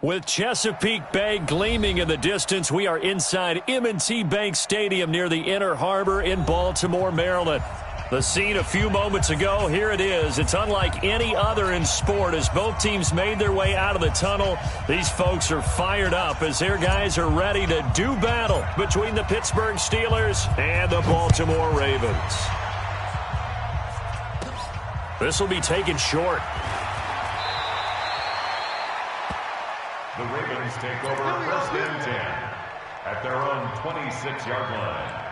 With Chesapeake Bay gleaming in the distance, we are inside M&T Bank Stadium near the Inner Harbor in Baltimore, Maryland. The scene a few moments ago, here it is. It's unlike any other in sport as both teams made their way out of the tunnel. These folks are fired up as their guys are ready to do battle between the Pittsburgh Steelers and the Baltimore Ravens. This will be taken short. The Ravens take over first and 10 at their own 26-yard line.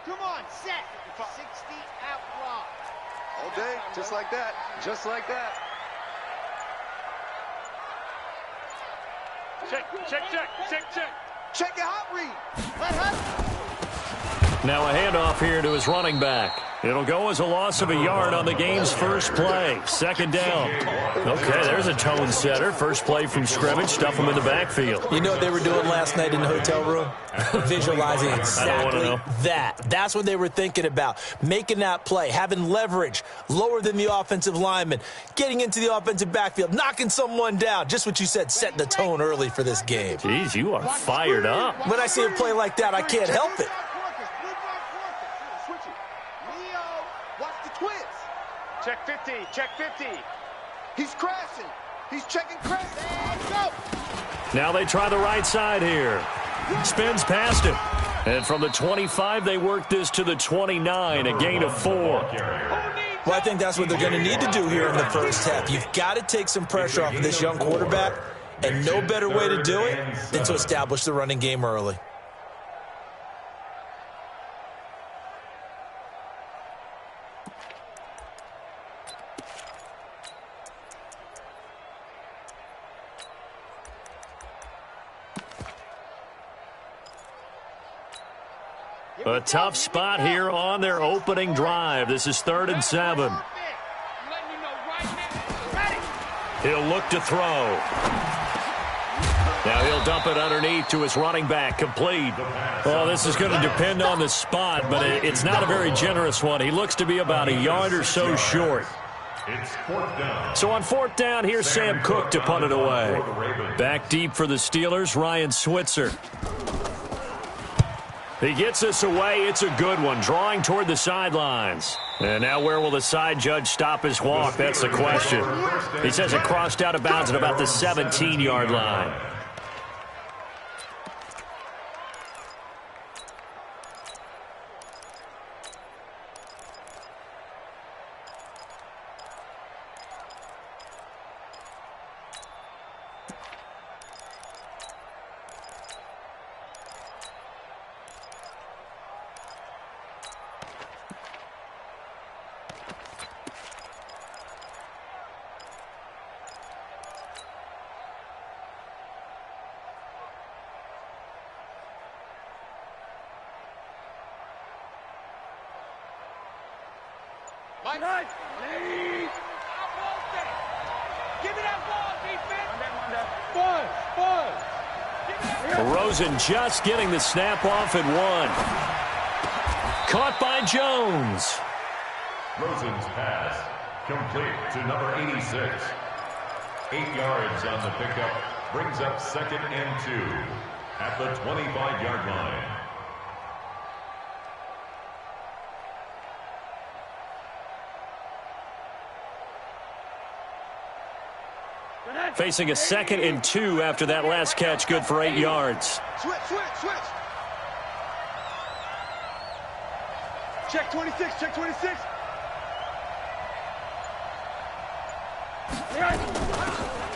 Come on, set. 60 out wide. All day, just like that. Just like that. Check. Check your hot read. Now a handoff here to his running back. It'll go as a loss of a yard on the game's first play. Second down. Okay, there's a tone setter. First play from scrimmage. Stuff him in the backfield. You know what they were doing last night in the hotel room? Visualizing exactly that. That's what they were thinking about. Making that play, having leverage, lower than the offensive lineman, getting into the offensive backfield, knocking someone down. Just what you said, setting the tone early for this game. Jeez, you are fired up. When I see a play like that, I can't help it. Check 50. Check 50. He's crashing. He's checking crash. Go. Now they try the right side here. Spins past him. And from the 25, they work this to the 29, a gain of 4. Well, I think that's what they're going to need to do here in the first half. You've got to take some pressure off of this young quarterback, and no better way to do it than to establish the running game early. A tough spot here on their opening drive. This is 3rd and 7. He'll look to throw. Now he'll dump it underneath to his running back. Complete. Well, this is going to depend on the spot, but it's not a very generous one. He looks to be about a yard or so short. It's 4th down. So on 4th down, here's Sam Cook to punt it away. Back deep for the Steelers, Ryan Switzer. He gets us away. It's a good one, drawing toward the sidelines. And now where will the side judge stop his walk? That's the question. He says it crossed out of bounds at about the 17-yard line. Nice. Give me that ball, defense. Rosen just getting the snap off at 1. Caught by Jones. Rosen's pass complete to number 86. 8 yards on the pickup. Brings up 2nd and 2 at the 25-yard line. Facing a 2nd and 2 after that last catch, good for 8 yards. Switch. Check 26. Check 26.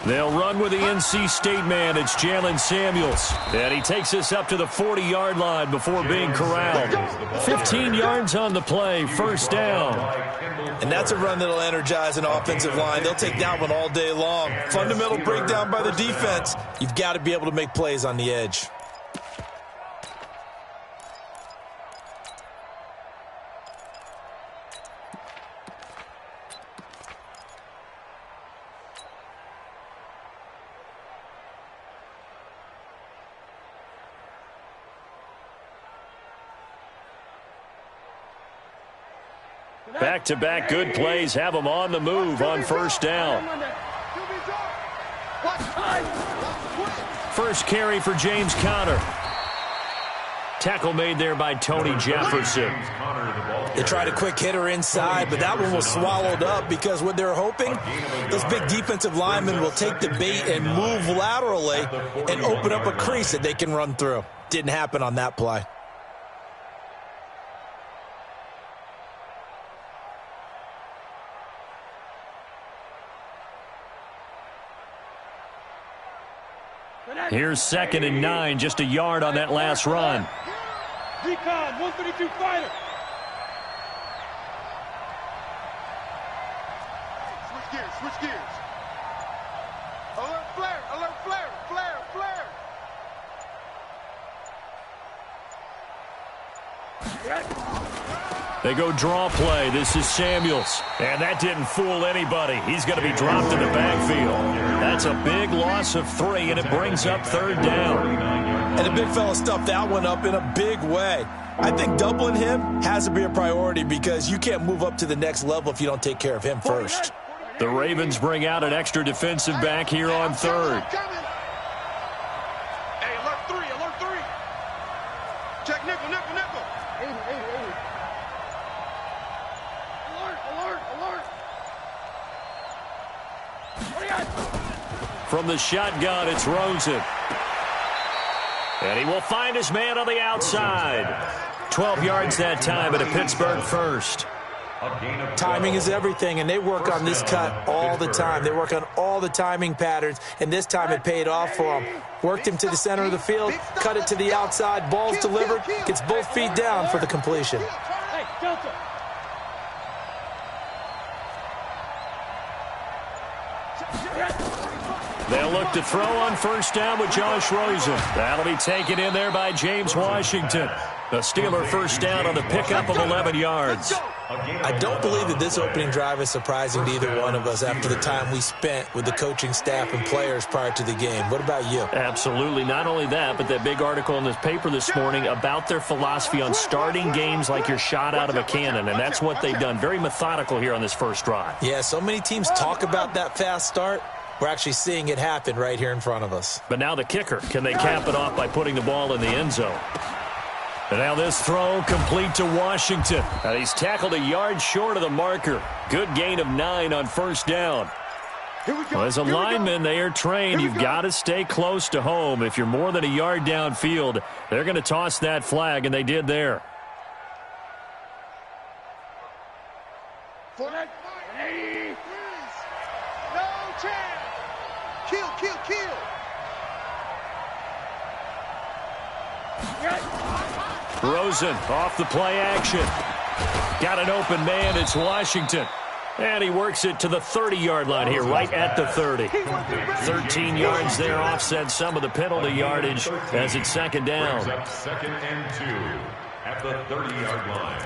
They'll run with the NC State man. It's Jalen Samuels. And he takes us up to the 40-yard line before being corralled. 15 yards on the play, first down. And that's a run that'll energize an offensive line. They'll take that one all day long. Fundamental breakdown by the defense. You've got to be able to make plays on the edge. Back-to-back good plays have them on the move on first down. First carry for James Conner. Tackle made there by Tony Jefferson. They tried a quick hitter inside, but that one was swallowed up because what they're hoping, those big defensive linemen will take the bait and move laterally and open up a crease that they can run through. Didn't happen on that play. Here's 2nd and 9, just a yard on that last run. Recon, 132 fighter. Switch gears. Alert flare. They go draw play. This is Samuels. And that didn't fool anybody. He's going to be dropped in the backfield. That's a big loss of 3, and it brings up 3rd down. And the big fella stuffed that one up in a big way. I think doubling him has to be a priority because you can't move up to the next level if you don't take care of him first. The Ravens bring out an extra defensive back here on 3rd. Hey, alert 3. Check nickel. 80. Alert. From the shotgun, it's Rosen. And he will find his man on the outside. 12 yards that time, and a Pittsburgh first. Timing is everything, and they work on this cut all the time. They work on all the timing patterns, and this time it paid off for them. Worked him to the center of the field, cut it to the outside, ball's delivered, gets both feet down for the completion. Hey, Delta. They'll look to throw on first down with Josh Rosen. That'll be taken in there by James Washington. The Steeler first down on the pickup of 11 yards. I don't believe that this opening drive is surprising to either one of us after the time we spent with the coaching staff and players prior to the game. What about you? Absolutely. Not only that, but that big article in this paper this morning about their philosophy on starting games like you're shot out of a cannon, and that's what they've done. Very methodical here on this first drive. Yeah, so many teams talk about that fast start. We're actually seeing it happen right here in front of us. But now the kicker. Can they cap it off by putting the ball in the end zone? And now this throw complete to Washington. And he's tackled a yard short of the marker. Good gain of 9 on first down. Well, as a lineman, they are trained. You've got to stay close to home. If you're more than a yard downfield, they're going to toss that flag, and they did there. No chance. Kill. Rosen off the play action. Got an open man. It's Washington. And he works it to the 30-yard line here, right at the 30. 13 yards there, offset some of the penalty yardage as it's second down. 2nd and 2 at the 30-yard line.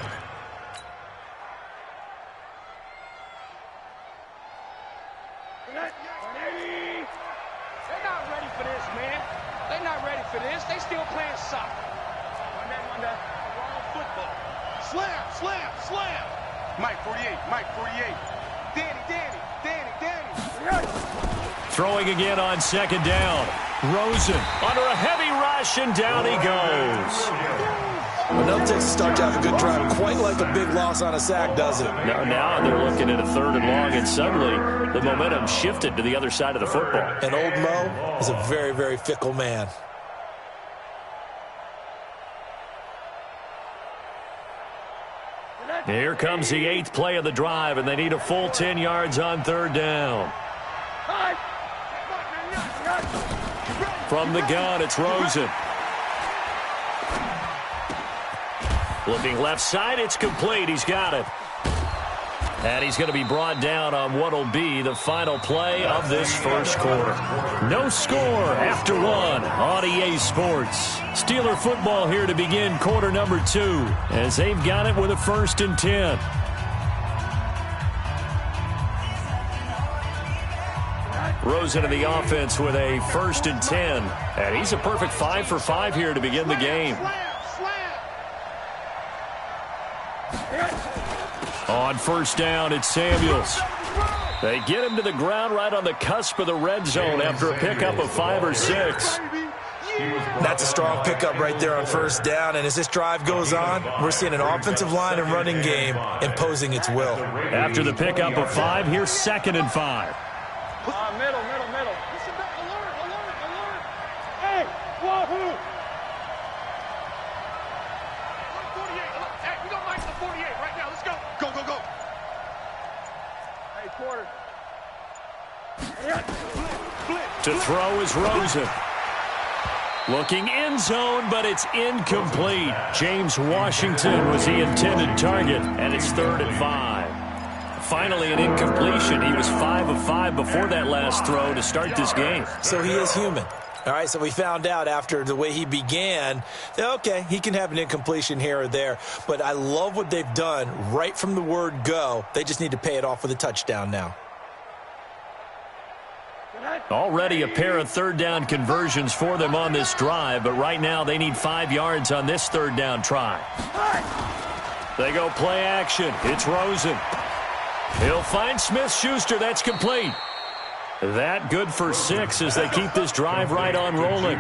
They're not ready for this, man. They're not ready for this. They still playing soccer. Wrong football. Slam. Mike 48. Danny. Throwing again on second down. Rosen under a heavy rush, and down he goes. Another Texas start to have a good drive, quite like a big loss on a sack, does it? Now they're looking at a 3rd and long, and suddenly the momentum shifted to the other side of the football. And old Mo is a very, very fickle man. Here comes the 8th play of the drive, and they need a full 10 yards on 3rd down. From the gun, it's Rosen. Looking left side, it's complete. He's got it. And he's going to be brought down on what will be the final play of this first quarter. No score after one on EA Sports. Steeler football here to begin quarter number 2 as they've got it with a 1st and 10. Rosen in the offense with a 1st and 10. And he's a perfect 5 for 5 here to begin the game. On 1st down, it's Samuels. They get him to the ground right on the cusp of the red zone after a pickup of 5 or 6. That's a strong pickup right there on 1st down, and as this drive goes on, we're seeing an offensive line and running game imposing its will. After the pickup of 5, here's 2nd and 5. Middle. Listen back. Alert. Hey, wahoo! 48. Hey, we don't like the 48 right now. Let's go. Go. Hey, quarter. To throw is Rosen. Looking end zone, but it's incomplete. James Washington was the intended target, and it's 3rd and 5. Finally an incompletion. He was 5 of 5 before that last throw to start this game. So he is human. All right, so we found out after the way he began, okay, he can have an incompletion here or there, but I love what they've done right from the word go. They just need to pay it off with a touchdown now. Already a pair of 3rd down conversions for them on this drive, but right now they need 5 yards on this 3rd down try. They go play action. It's Rosen. He'll find Smith-Schuster. That's complete. That good for 6 as they keep this drive right on rolling.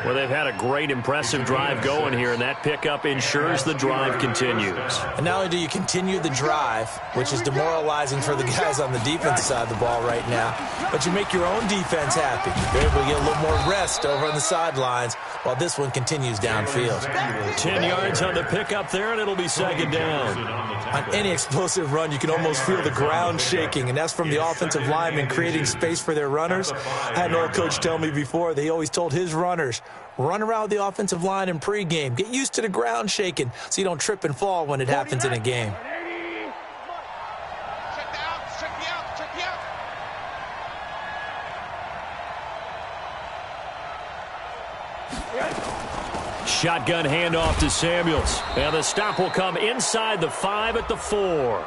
Well, they've had a great, impressive drive going here, and that pickup ensures the drive continues. And not only do you continue the drive, which is demoralizing for the guys on the defensive side of the ball right now, but you make your own defense happy. You're able to get a little more rest over on the sidelines while this one continues downfield. 10 yards on the pickup there, and it'll be 2nd down. On any explosive run, you can almost feel the ground shaking, and that's from the offensive linemen creating space for their runners. I had an old coach tell me before, they always told his runners, run around the offensive line in pregame. Get used to the ground shaking so you don't trip and fall when it happens in a game. Check me out. Shotgun handoff to Samuels. And the stop will come inside the 5 at the 4.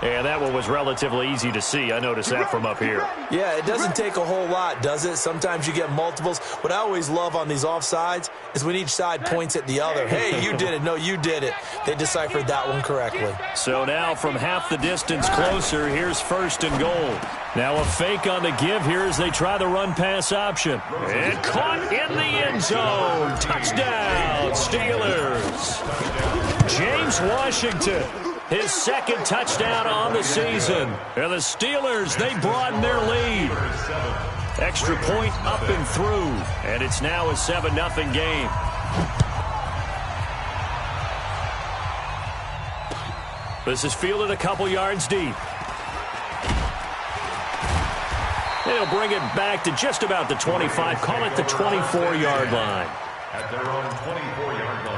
And that one was relatively easy to see. I noticed that from up here. Yeah, it doesn't take a whole lot, does it? Sometimes you get multiples. What I always love on these offsides is when each side points at the other. Hey, you did it. No, you did it. They deciphered that one correctly. So now from half the distance closer, here's 1st and goal. Now a fake on the give here as they try the run-pass option. And caught in the end zone. Touchdown, Steelers. James Washington. His 2nd touchdown on the season. And the Steelers, they broaden their lead. Extra point up and through. And it's now a 7-0 game. This is fielded a couple yards deep. They'll bring it back to just about the 25. Call it the 24-yard line. At their own 24-yard line.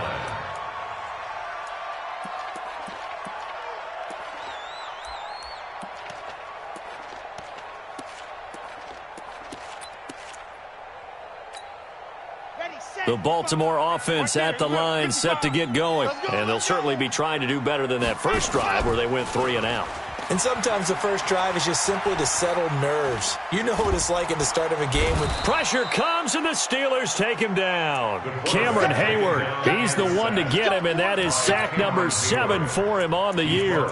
The Baltimore offense at the line, set to get going. And they'll certainly be trying to do better than that first drive where they went 3 and out. And sometimes the first drive is just simply to settle nerves. You know what it's like at the start of a game when pressure comes and the Steelers take him down. Cameron Hayward, he's the one to get him, and that is sack number 7 for him on the year.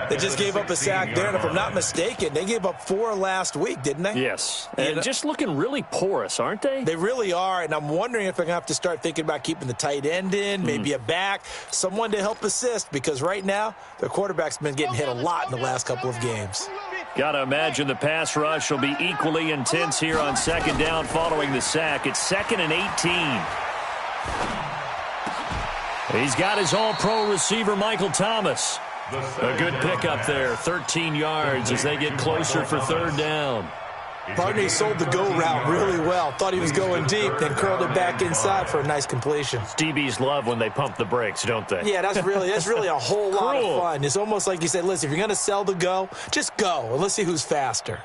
They just gave up a sack there, and if I'm not mistaken, they gave up 4 last week, didn't they? Yes, and just looking really porous, aren't they? They really are, and I'm wondering if they're going to have to start thinking about keeping the tight end in, maybe a back, someone to help assist, because right now their quarterback's been getting hit a lot in the last couple of games. Got to imagine the pass rush will be equally intense here on 2nd down following the sack. It's 2nd and 18. He's got his all-pro receiver, Michael Thomas. A good pickup there, 13 yards as they get closer for third down. Partner, he sold the go route really well. Thought he was going deep, then curled it back inside for a nice completion. DBs love when they pump the brakes, don't they? Yeah, that's really a whole lot of fun. It's almost like you said, listen, if you're going to sell the go, just go, and let's see who's faster.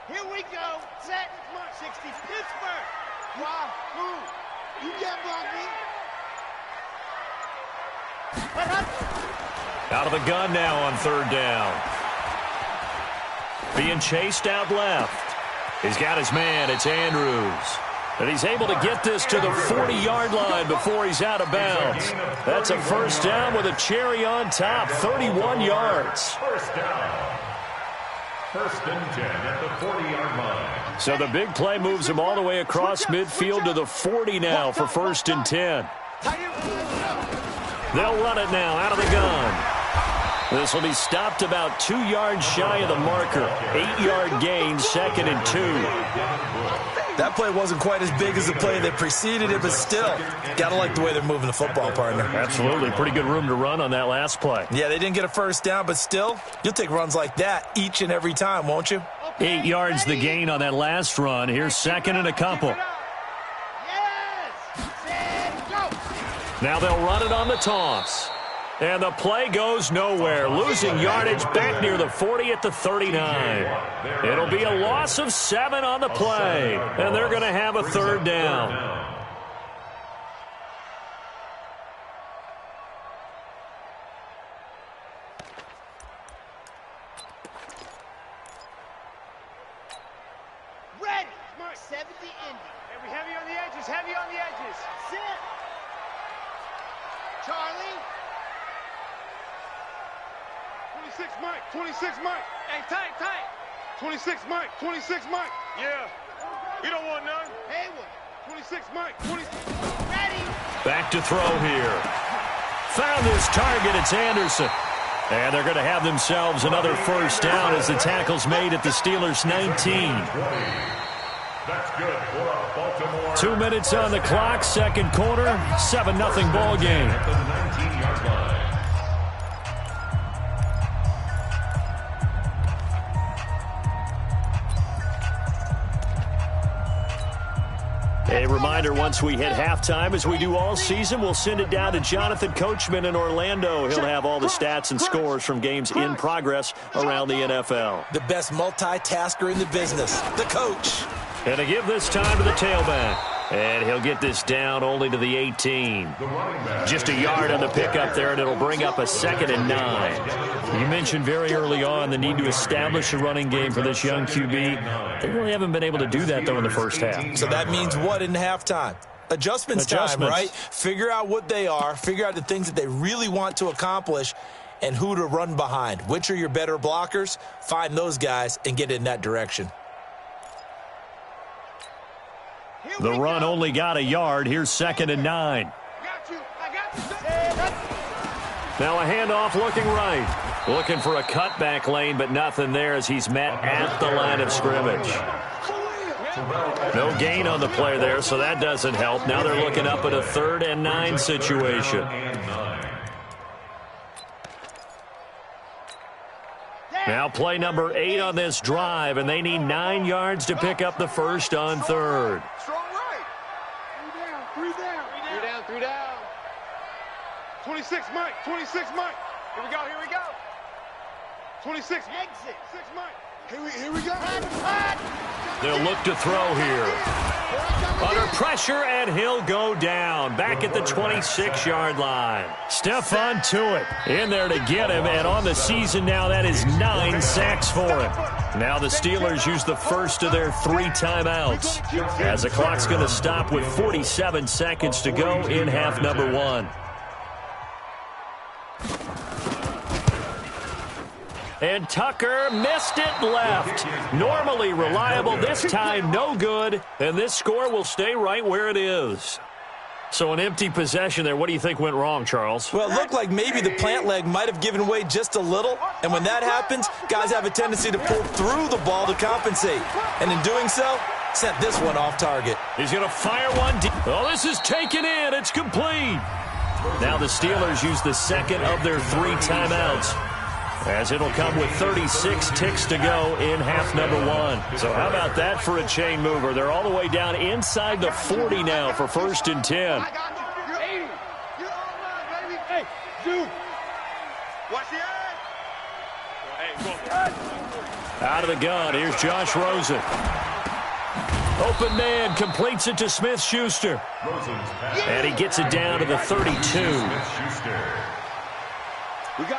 Here we go. Set. Mark 60. Pittsburgh. Why? Who? You can't block me. Out of the gun now on third down. Being chased out left. He's got his man. It's Andrews. And he's able to get this to the 40-yard line before he's out of bounds. That's a first down with a cherry on top, 31 yards. First down. First and 10 at the 40-yard line. So the big play moves him all the way across midfield to the 40 now for first and 10. They'll run it now out of the gun. This will be stopped about 2 yards shy of the marker. 8-yard gain, second and 2. That play wasn't quite as big as the play that preceded it, but still, got to like the way they're moving the football, partner. Absolutely. Pretty good room to run on that last play. Yeah, they didn't get a first down, but still, you'll take runs like that each and every time, won't you? 8 yards the gain on that last run. Here's second and a couple. Now they'll run it on the toss. And the play goes nowhere. Losing yardage back near the 40 at the 39. It'll be a loss of 7 on the play. And they're going to have a third down. Ready. Mark 70 Indy. And we heavy on the edges, heavy on the edges. Sit. Charlie. 26 Mike, 26 Mike. Hey, tight, tight. 26 Mike, 26 Mike. Yeah. We don't want none. Haywood. 26 Mike, 26. Ready. Back to throw here. Found his target. It's Anderson. And they're going to have themselves another first down as the tackle's made at the Steelers' 19. That's good for a Baltimore. 2 minutes on the clock, second quarter, 7-0 ball game. At the 19-yard line. A reminder, once we hit halftime, as we do all season, we'll send it down to Jonathan Coachman in Orlando. He'll have all the stats and scores from games in progress around the NFL. The best multitasker in the business, the coach. And to give this time to the tailback. And he'll get this down only to the 18. Just a yard on the pickup there, and it'll bring up a 2nd and 9. You mentioned very early on the need to establish a running game for this young QB. They really haven't been able to do that, though, in the first half. So that means what in halftime? Adjustments time, right? Figure out what they are, figure out the things that they really want to accomplish, and who to run behind. Which are your better blockers? Find those guys and get in that direction. The run only got a yard. Here's 2nd and 9. I got you. Now a handoff looking right. Looking for a cutback lane, but nothing there as he's met at the line of scrimmage. No gain on the play there, so that doesn't help. Now they're looking up at a 3rd and 9 situation. Now play number 8 on this drive, and they need 9 yards to pick up the first on 3rd. Strong right. 3 down. 26 Mike, 26 Mike. Here we go. 26. Exit. 6, Mike. Here we go. They'll look to throw here. Under pressure, and he'll go down. Back at the 26-yard line. Stephon Tuitt in there to get him, and on the season now, that is 9 sacks for him. Now the Steelers use the first of their 3 timeouts, as the clock's going to stop with 47 seconds to go in half number 1. And Tucker missed it left. Normally reliable, this time no good. And this score will stay right where it is. So an empty possession there. What do you think went wrong, Charles? Well, it looked like maybe the plant leg might have given way just a little. And when that happens, guys have a tendency to pull through the ball to compensate. And in doing so, sent this one off target. He's going to fire one deep. Oh, this is taken in. It's complete. Now the Steelers use the second of their 3 timeouts, as it'll come with 36 ticks to go in half number 1. So how about that for a chain mover? They're all the way down inside the 40 now for 1st and 10. I got you. You're 80. You're all mine, baby. Hey, dude. Watch the eye. Out of the gun, here's Josh Rosen. Open man, completes it to Smith-Schuster. And he gets it down to the 32.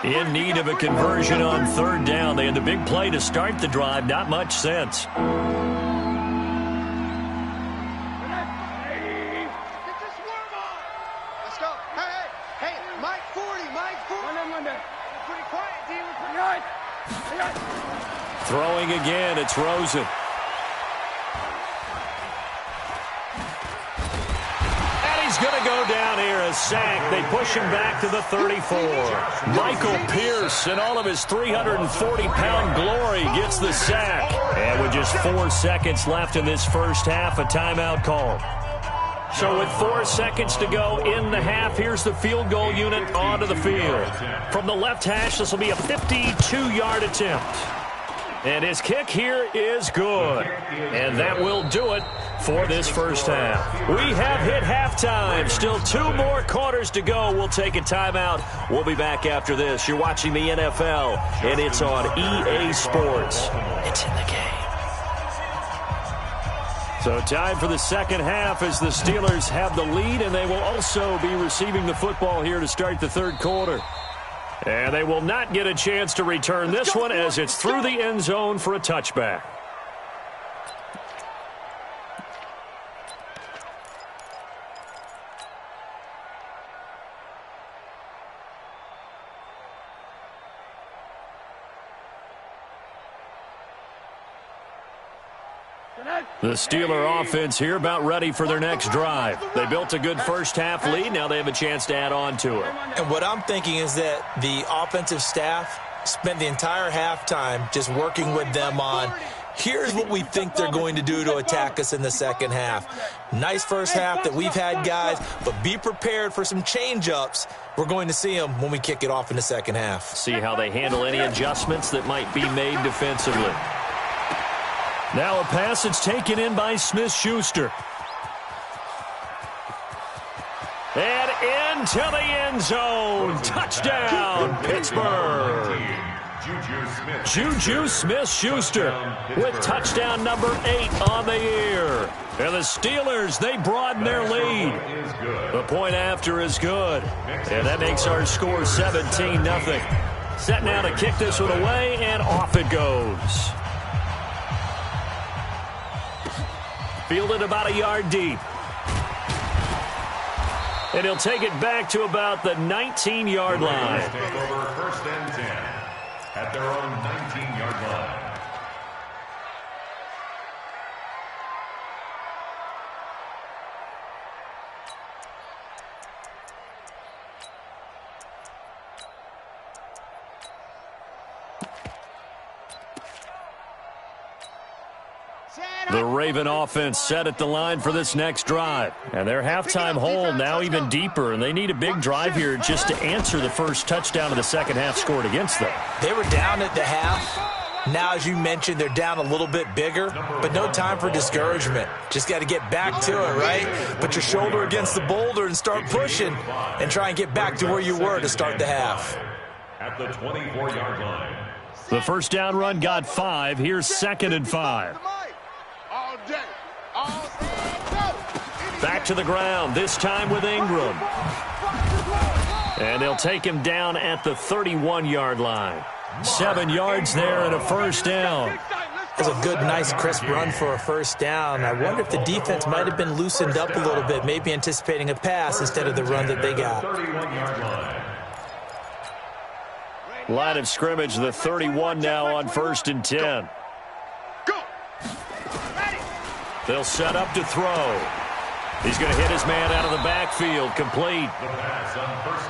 In need of a conversion on 3rd down. They had the big play to start the drive. Not much sense. Get your swerve on. Let's go. Hey, Mike 40, Mike 40. Pretty quiet, D. We're pretty high. Throwing again, it's Rosen. He's going to go down here, a sack. They push him back to the 34. Michael Pierce, in all of his 340-pound glory, gets the sack. And with just 4 seconds left in this first half, a timeout call. So with 4 seconds to go in the half, here's the field goal unit onto the field. From the left hash, this will be a 52-yard attempt. And his kick here is good. And that will do it for this first half. We have hit halftime. Still 2 more quarters to go. We'll take a timeout. We'll be back after this. You're watching the NFL, and it's on EA Sports. It's in the game. So time for the second half as the Steelers have the lead, and they will also be receiving the football here to start the 3rd quarter. And they will not get a chance to return this one as it's through the end zone for a touchback. The Steeler offense here about ready for their next drive. They built a good first half lead. Now they have a chance to add on to it. And what I'm thinking is that the offensive staff spent the entire halftime just working with them on, here's what we think they're going to do to attack us in the second half. Nice first half that we've had, guys, but be prepared for some change-ups. We're going to see them when we kick it off in the second half. See how they handle any adjustments that might be made defensively. Now a pass that's taken in by Smith-Schuster. And into the end zone. Touchdown, Pittsburgh. Juju Smith-Schuster with touchdown number 8 on the year. And the Steelers, they broaden their lead. The point after is good. And that makes our score 17-0. Set now to kick this one away, and off it goes. Fielded about a yard deep. And he'll take it back to about the 19-yard line. Take over 1st and 10 at their own 19-yard line. The Raven offense set at the line for this next drive. And their halftime hole now even deeper, and they need a big drive here just to answer the first touchdown of the second half scored against them. They were down at the half. Now, as you mentioned, they're down a little bit bigger, but no time for discouragement. Just got to get back to it, right? Put your shoulder against the boulder and start pushing and try and get back to where you were to start the half. At the 24-yard line, The first down run got 5. Here's 2nd and 5. All day. All day. Go. Back to the ground, this time with Ingram. And they'll take him down at the 31-yard line. 7 yards there and a first down. It was a good, nice, crisp run for a first down. I wonder if the defense might have been loosened up a little bit, maybe anticipating a pass instead of the run that they got. Line of scrimmage, the 31 now on 1st and 10. They'll set up to throw. He's going to hit his man out of the backfield, complete.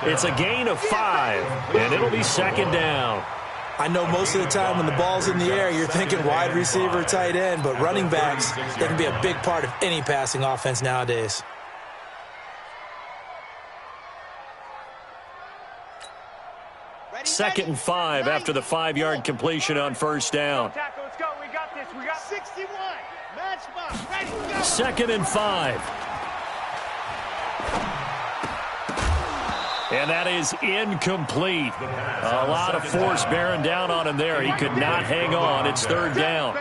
It's a gain of 5, and it'll be 2nd down. I know most of the time when the ball's in the air, you're thinking wide receiver, tight end, but running backs, they can be a big part of any passing offense nowadays. Second and 5 after the 5-yard completion on first down. Let's go. We got this. We got 61. Match ball. Ready, go. 2nd and 5. And that is incomplete. A lot of force bearing down on him there. He could not hang on. It's 3rd down.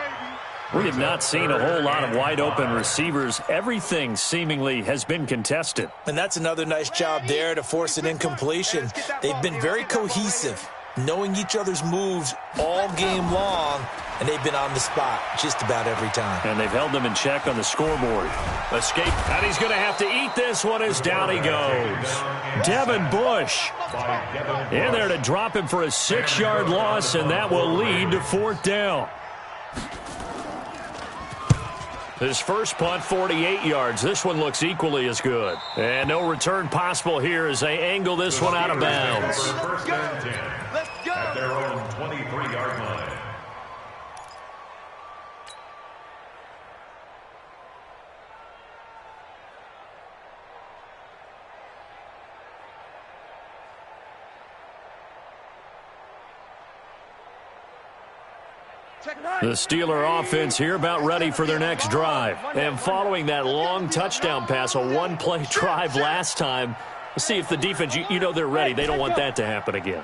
We have not seen a whole lot of wide-open receivers. Everything seemingly has been contested. And that's another nice job there to force an incompletion. They've been very cohesive, knowing each other's moves all game long, and they've been on the spot just about every time. And they've held them in check on the scoreboard. Escape, and he's going to have to eat this one as down he goes. Devin Bush in there to drop him for a 6-yard loss, and that will lead to 4th down. His first punt, 48 yards. This one looks equally as good. And no return possible here as they angle this one out of bounds. Let's go. At their own 23-yard line. The Steeler offense here about ready for their next drive. And following that long touchdown pass, a one-play drive last time, we'll see if the defense, you know they're ready. They don't want that to happen again.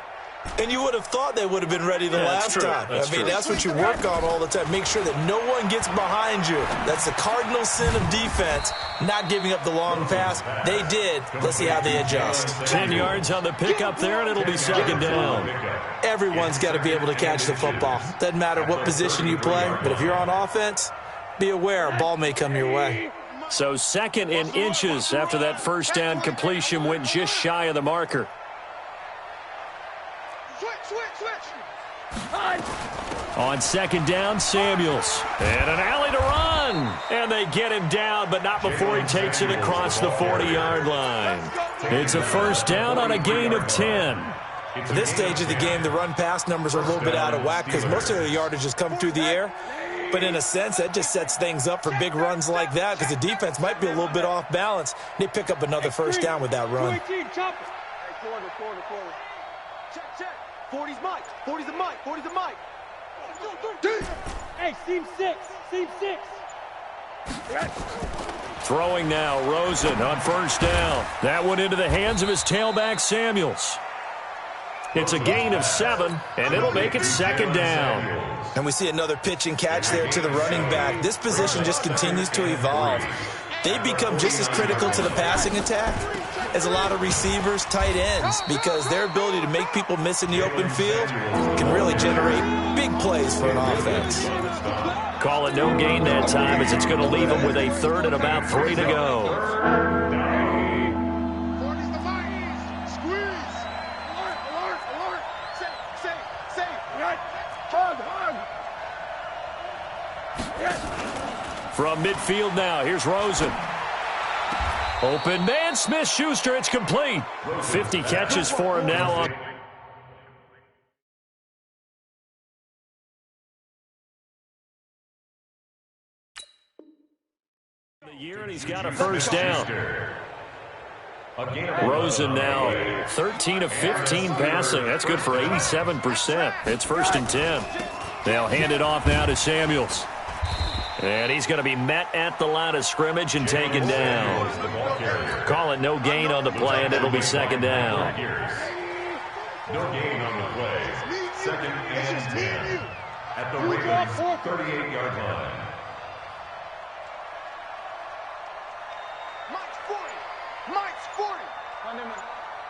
And you would have thought they would have been ready the last time. That's what you work on all the time. Make sure that no one gets behind you. That's the cardinal sin of defense, not giving up the long pass. They did. Let's see how they adjust. 10 yards on the pickup there, and it'll be 2nd down. Everyone's got to be able to catch the football. Doesn't matter what position you play, but if you're on offense, be aware a ball may come your way. So 2nd and inches after that first down completion went just shy of the marker. On 2nd down, Samuels. And an alley to run. And they get him down, but not before he takes it across the 40-yard line. It's a first down on a gain of 10. At this stage of the game, the run-pass numbers are a little bit out of whack because most of the yardage has come through the air. But in a sense, that just sets things up for big runs like that because the defense might be a little bit off balance. They pick up another first down with that run. Check. 40's Mike. 40's the Mike. 40's the Mike. Hey, seam 6. Seam 6. Throwing now, Rosen on first down. That one into the hands of his tailback, Samuels. It's a gain of 7, and it'll make it 2nd down. And we see another pitch and catch there to the running back. This position just continues to evolve. They become just as critical to the passing attack as a lot of receivers, tight ends, because their ability to make people miss in the open field can really generate big plays for an offense. Call it no gain that time as it's going to leave them with a 3rd and about 3 to go. From midfield now, here's Rosen. Open man, Smith-Schuster, it's complete. 50 catches for him now on the year, and he's got a first down. Rosen now 13 of 15 passing. That's good for 87%. It's 1st and 10. They'll hand it off now to Samuels. And he's going to be met at the line of scrimmage and taken down. Call it no gain on the play, and it'll be 2nd down. No gain on the play. second and 10 at the Ravens' 38-yard line. Mike's 40. Mike's 40.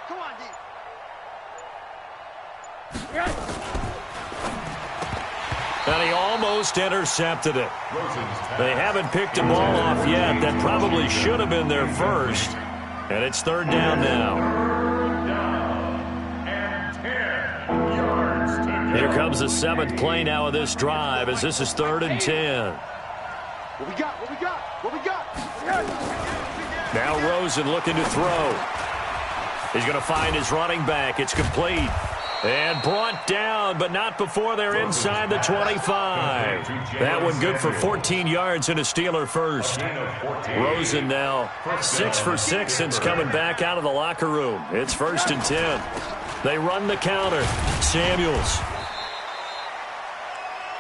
Come on, D. And he almost intercepted it. They haven't picked a ball off yet. That probably should have been their first. And it's third down now. And 10 yards to go. Here comes the seventh play now of this drive as this is third and 10. What we got? What we got? What we got? Now Rosen looking to throw. He's going to find his running back. It's complete. And brought down, but not before they're inside the 25. That one good for 14 yards and a Steeler first. Rosen now 6 for 6 since coming back out of the locker room. It's first and 10. They run the counter. Samuels.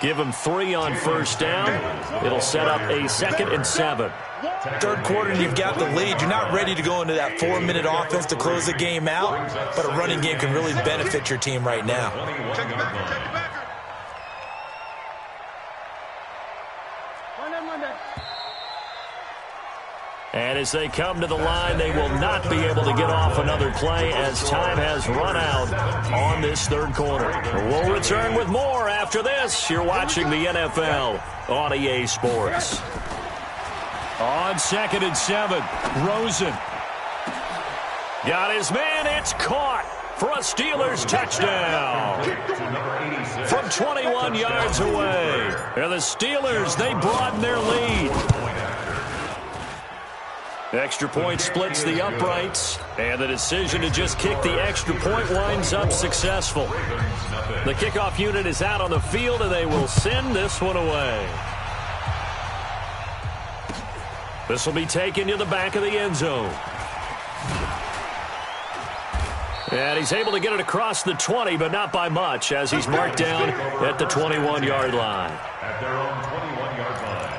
Give him 3 on first down. It'll set up a second and 7. Third quarter, and you've got the lead. You're not ready to go into that 4-minute offense to close the game out, but a running game can really benefit your team right now. Check the backer. Check the backer. And as they come to the line, they will not be able to get off another play as time has run out on this third quarter. We'll return with more after this. You're watching the NFL on EA Sports. On second and 7, Rosen. Got his man. It's caught for a Steelers touchdown. From 21 yards away. And the Steelers, they broaden their lead. Extra point splits the uprights, and the decision to just kick the extra point winds up successful. The kickoff unit is out on the field, and they will send this one away. This will be taken to the back of the end zone. And he's able to get it across the 20, but not by much, as he's marked down at the 21-yard line. At their own 21-yard line.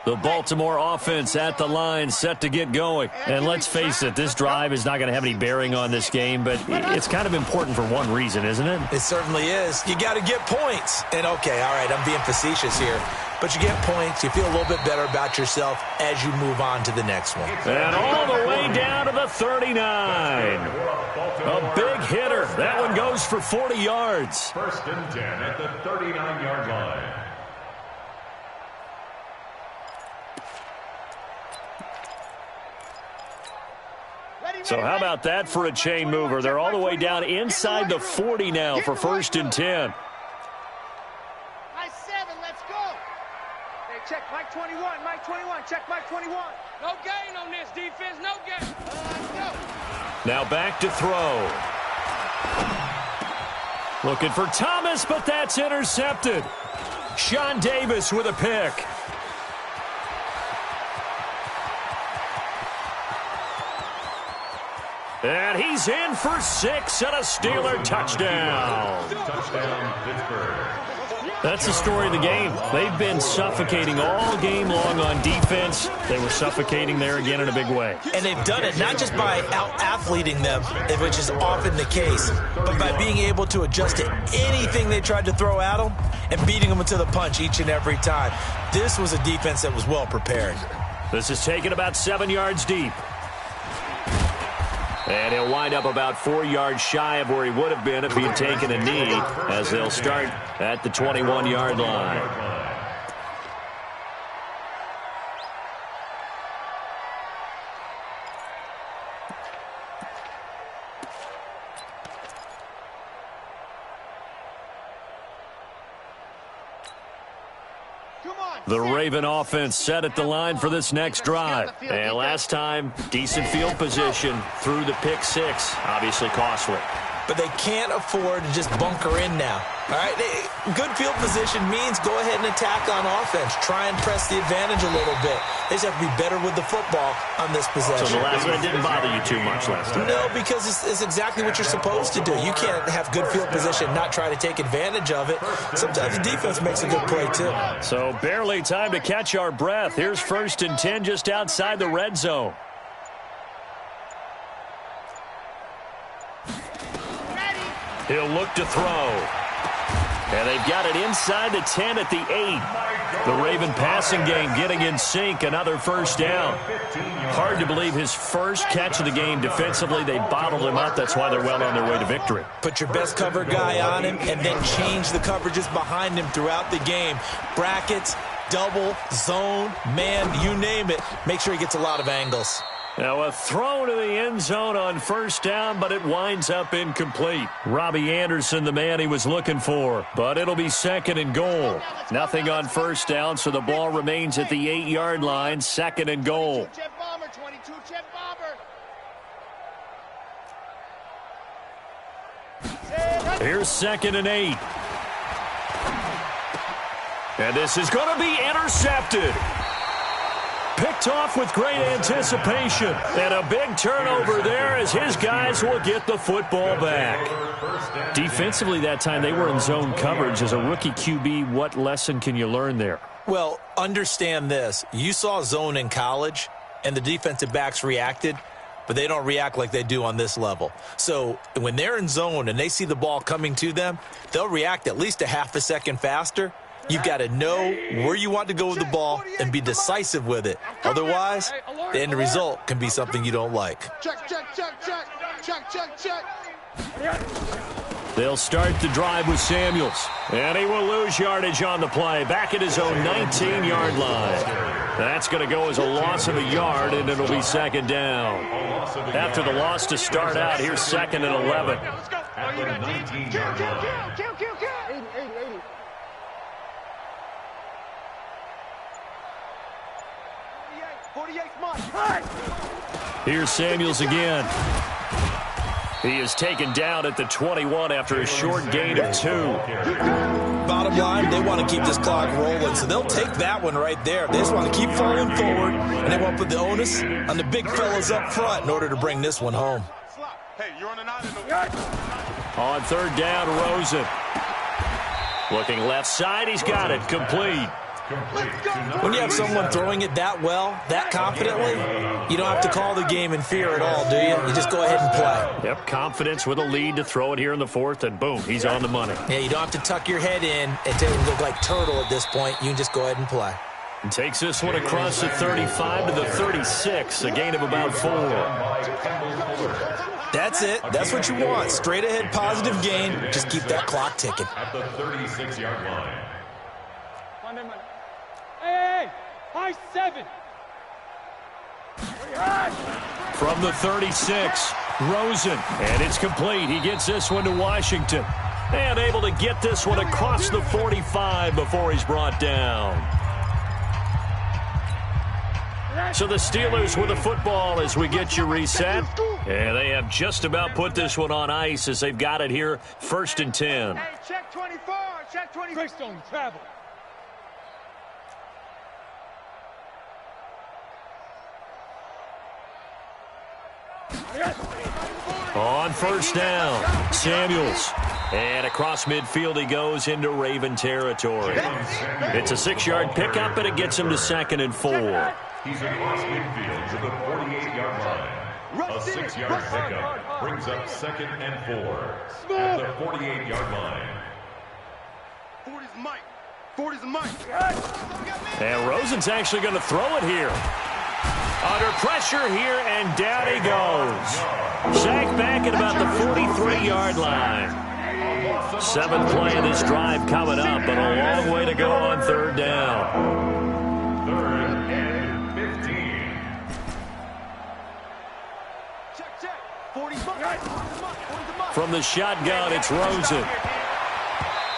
The Baltimore offense at the line, set to get going. And let's face it, this drive is not going to have any bearing on this game, but it's kind of important for one reason, isn't it? It certainly is. You got to get points. And, okay, all right, I'm being facetious here. But you get points, you feel a little bit better about yourself as you move on to the next one. And all the way down to the 39. A big hitter. That one goes for 40 yards. First and 10 at the 39-yard line. So how about that for a chain mover? They're all the way down inside the 40 now for first and 10. High 7, let's go. Hey, check Mike 21, Mike 21, check Mike 21. No gain on this defense, no gain. Let's go. Now back to throw. Looking for Thomas, but that's intercepted. Sean Davis with a pick. And he's in for 6 and a Steeler touchdown. Touchdown, Pittsburgh. That's the story of the game. They've been suffocating all game long on defense. They were suffocating there again in a big way. And they've done it not just by out-athleting them, which is often the case, but by being able to adjust to anything they tried to throw at them and beating them to the punch each and every time. This was a defense that was well prepared. This is taken about 7 yards deep. And he'll wind up about 4 yards shy of where he would have been if he had taken a knee, as they'll start at the 21-yard line. The Raven offense set at the line for this next drive. And last time, decent field position through the pick 6. Obviously costly. But they can't afford to just bunker in now. All right, good field position means go ahead and attack on offense. Try and press the advantage a little bit. They just have to be better with the football on this possession. So the last one didn't bother you too much last time? No, because it's exactly what you're supposed to do. You can't have good field position, not try to take advantage of it. Sometimes the defense makes a good play, too. So barely time to catch our breath. Here's first and 10 just outside the red zone. He'll look to throw. And they've got it inside the 10 at the 8. The Raven passing game getting in sync. Another first down. Hard to believe his first catch of the game defensively. They bottled him up. That's why they're well on their way to victory. Put your best cover guy on him and then change the coverages behind him throughout the game. Brackets, double, zone, man, you name it. Make sure he gets a lot of angles. Now a throw to the end zone on first down, but it winds up incomplete. Robbie Anderson, the man he was looking for, but it'll be second and goal. Nothing on first down, so the ball remains at the 8-yard line, second and goal. Here's second and 8. And this is going to be intercepted. Picked off with great anticipation. And a big turnover there as his guys will get the football back. Defensively that time, they were in zone coverage. As a rookie QB, what lesson can you learn there? Well, understand this. You saw zone in college, and the defensive backs reacted, but they don't react like they do on this level. So when they're in zone and they see the ball coming to them, they'll react at least a half a second faster. You've got to know where you want to go with the ball and be decisive with it. Otherwise, the end result can be something you don't like. They'll start the drive with Samuels. And he will lose yardage on the play. Back at his own 19-yard line. That's going to go as a loss of a yard, and it'll be second down. After the loss to start out, here's second and 11. At the 19-yard line. 48 months. Here's Samuels again. He is taken down at the 21 after a short gain of 2. Bottom line, they want to keep this clock rolling, so they'll take that one right there. They just want to keep falling forward, and they want to put the onus on the big fellas up front in order to bring this one home. Hey, you're on an island. On third down, Rosen. Looking left side, he's got it. Complete. When you have someone throwing it that well, that confidently, you don't have to call the game in fear at all, do you? You just go ahead and play. Yep, confidence with a lead to throw it here in the fourth, and boom, he's on the money. Yeah, you don't have to tuck your head in and look like turtle at this point. You can just go ahead and play. And takes this one across the 35 to the 36, a gain of about 4. That's it. That's what you want. Straight ahead, positive gain. Just keep that clock ticking. At the 36-yard line. Hey, high 7. From the 36, Rosen, and it's complete. He gets this one to Washington, and able to get this one across the 45 before he's brought down. So the Steelers with the football as we get you reset. And they have just about put this one on ice as they've got it here, first and 10. Hey, check 24, check 24. Greystone travel. On first down, Samuels. And across midfield he goes into Raven territory. It's a 6-yard pickup, and it gets him to second and 4. He's across midfield to the 48-yard line. A 6-yard pickup brings up second and 4 at the 48-yard line. 40's Mike. 40's Mike. And Rosen's actually going to throw it here. Under pressure here, and down he goes. Sacked back at about the 43-yard line. 7th play of this drive coming up, but a long way to go on third down. 3rd and 15. Check. 40's Mike. From the shotgun, it's Rosen.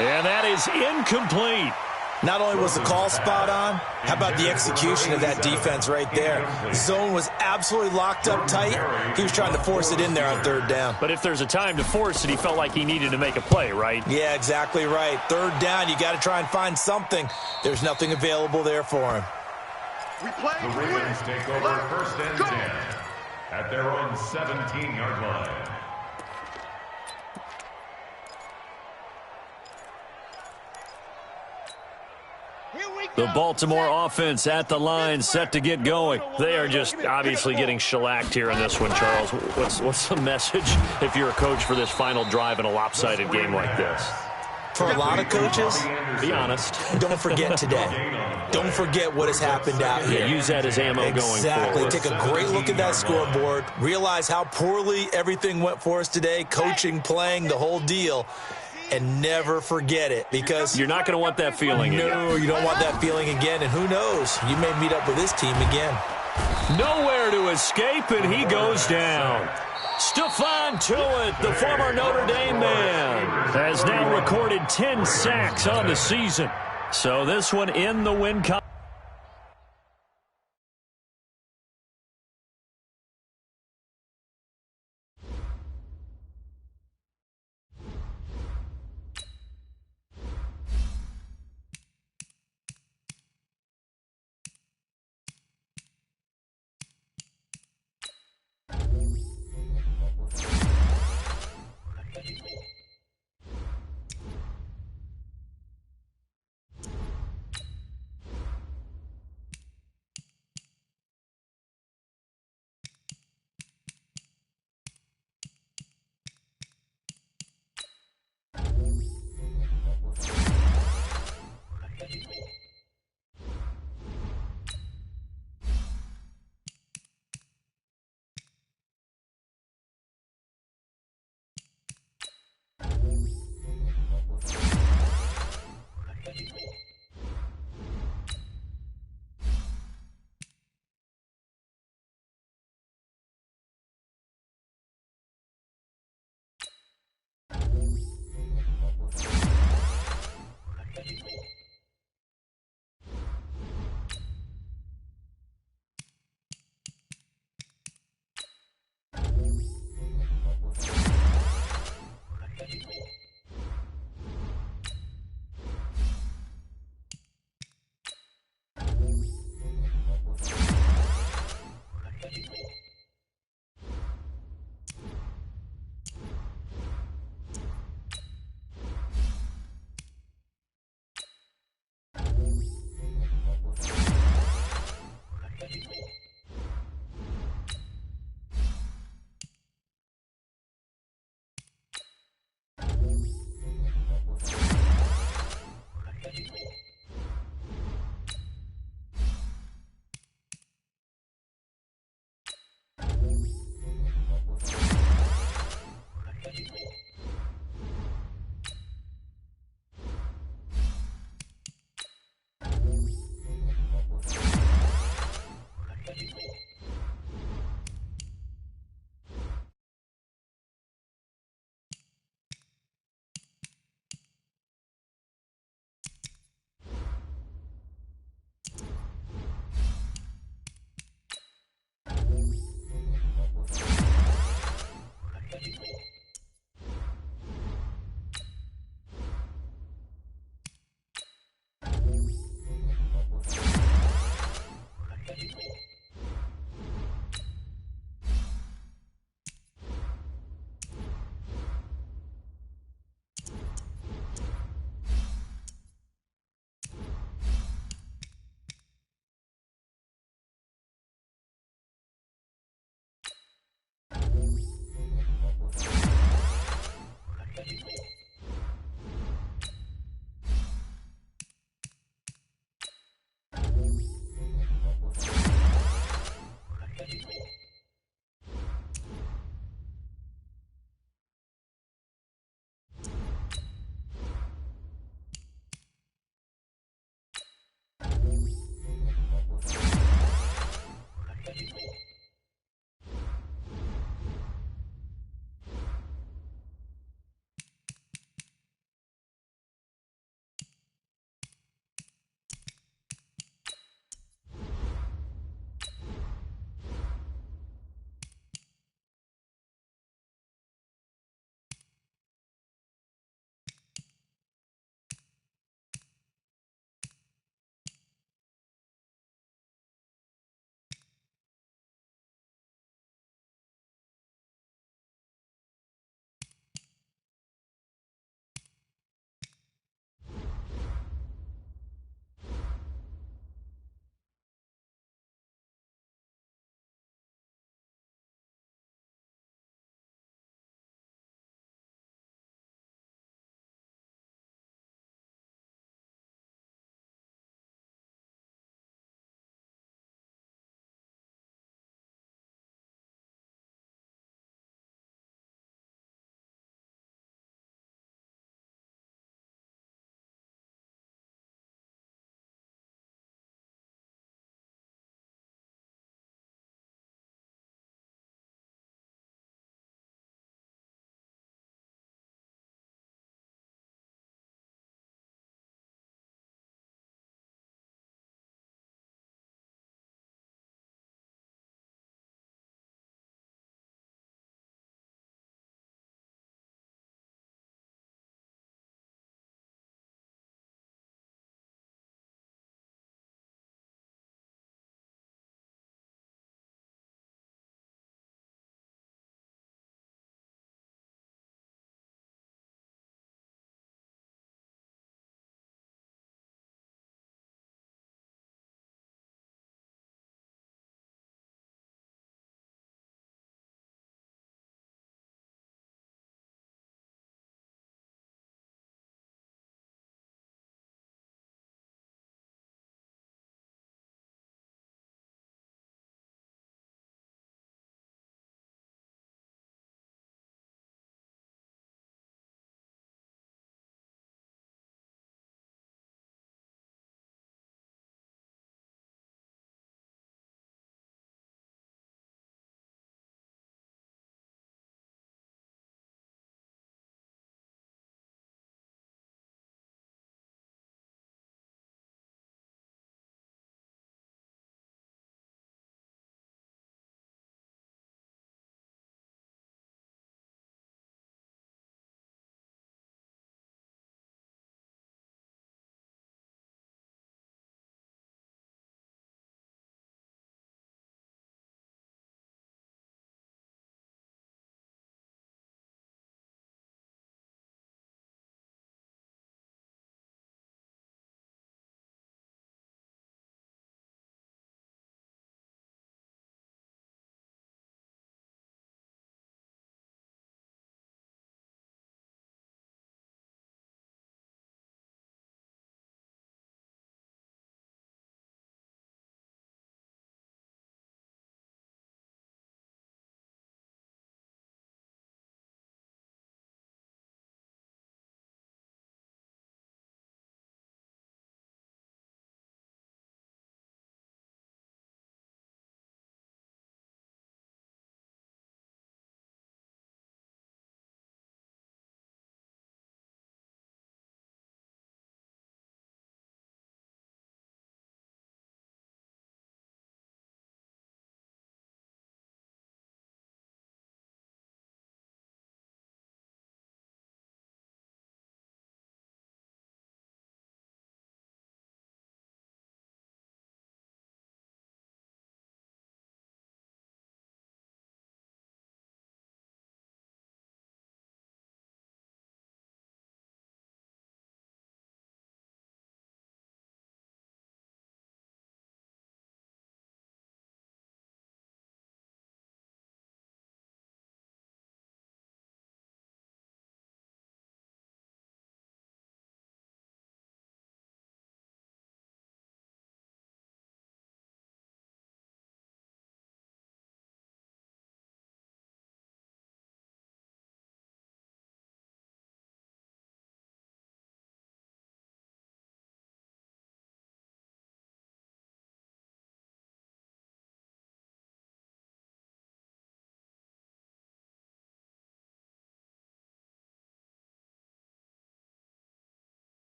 And that is incomplete. Not only was the call spot on, how about the execution of that defense right there? Zone was absolutely locked up tight. He was trying to force it in there on third down. But if there's a time to force it, he felt like he needed to make a play, right? Yeah, exactly right. Third down, you got to try and find something. There's nothing available there for him. The Ravens take over first and 10 at their own 17-yard line. Here we The Baltimore offense at the line, set to get going. They are just obviously getting shellacked here in this one, Charles. What's the message if you're a coach for this final drive in a lopsided game like this? For a lot of coaches, be honest. Don't forget today. Don't forget what has happened out here. Use that as ammo going forward. Exactly. Take a great look at that scoreboard. Realize how poorly everything went for us today, coaching, playing, the whole deal. And never forget it, because you're not going to want that feeling again. No, you don't want that feeling again. And who knows? You may meet up with this team again. Nowhere to escape, and he goes down. Stephon Tuitt, the former Notre Dame man, has now recorded 10 sacks on the season. So this one in the win column.